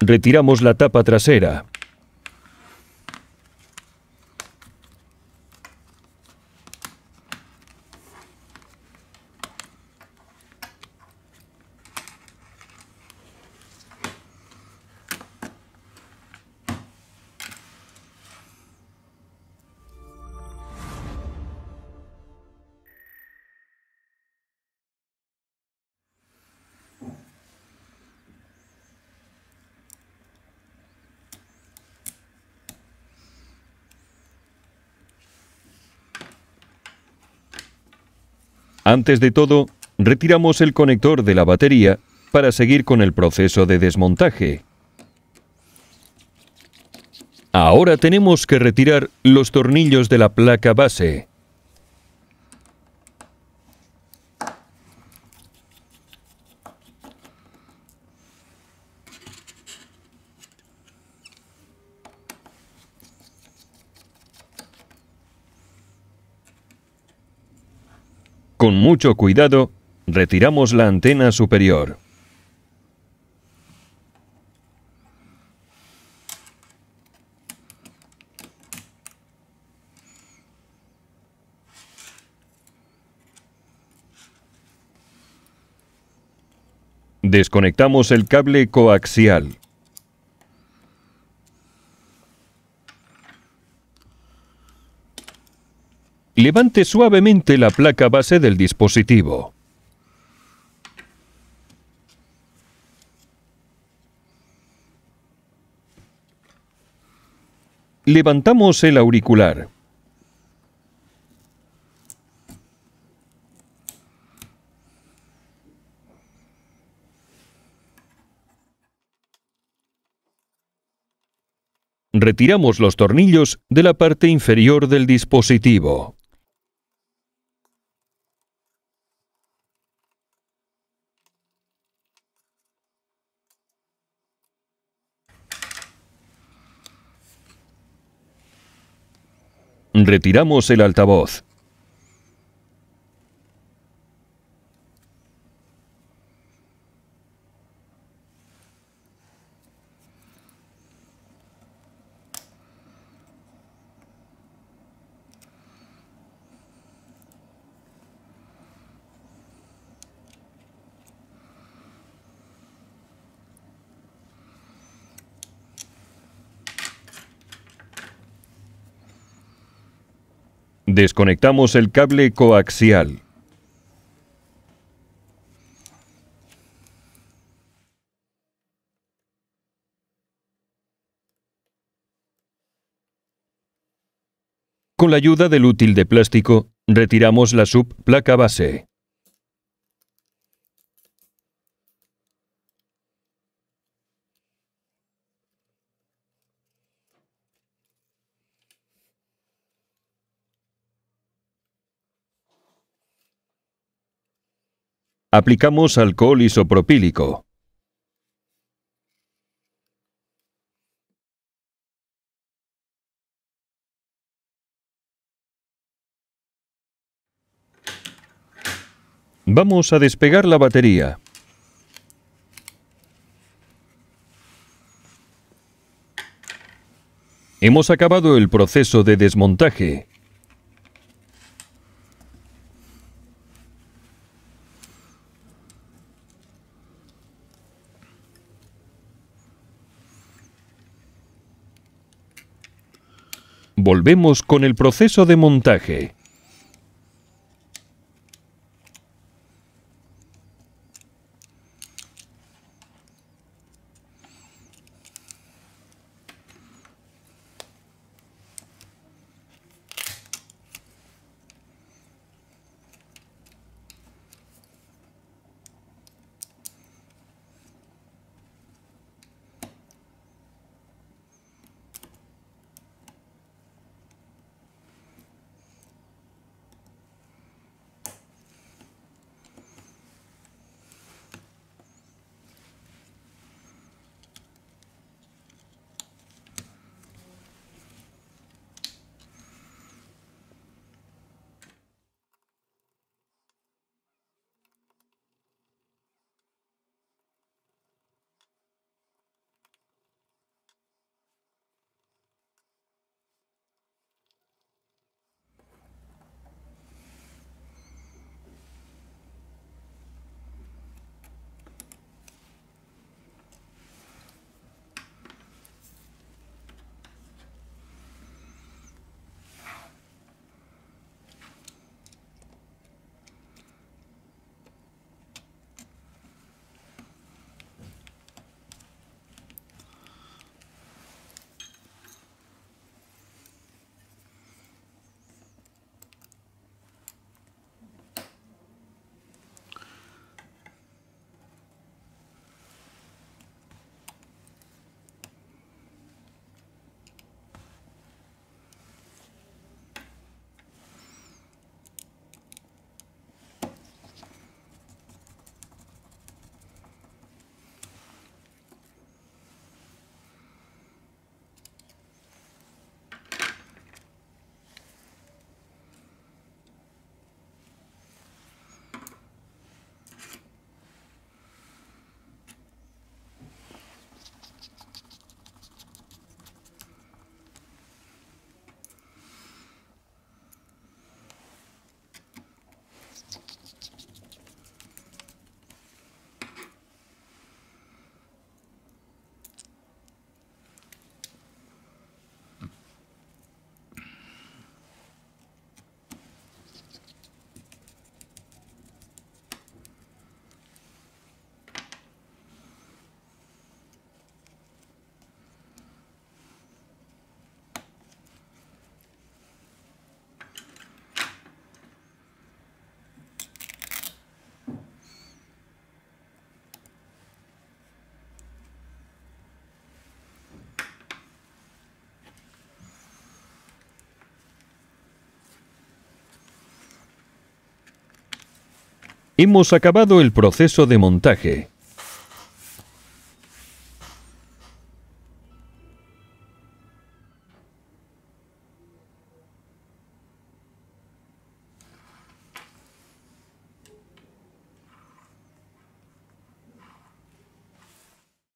Retiramos la tapa trasera. Antes de todo, retiramos el conector de la batería para seguir con el proceso de desmontaje. Ahora tenemos que retirar los tornillos de la placa base. Con mucho cuidado, retiramos la antena superior. Desconectamos el cable coaxial. Levante suavemente la placa base del dispositivo. Levantamos el auricular. Retiramos los tornillos de la parte inferior del dispositivo. Retiramos el altavoz. Desconectamos el cable coaxial. Con la ayuda del útil de plástico, retiramos la subplaca base. Aplicamos alcohol isopropílico. Vamos a despegar la batería. Hemos acabado el proceso de desmontaje. Volvemos con el proceso de montaje. Hemos acabado el proceso de montaje.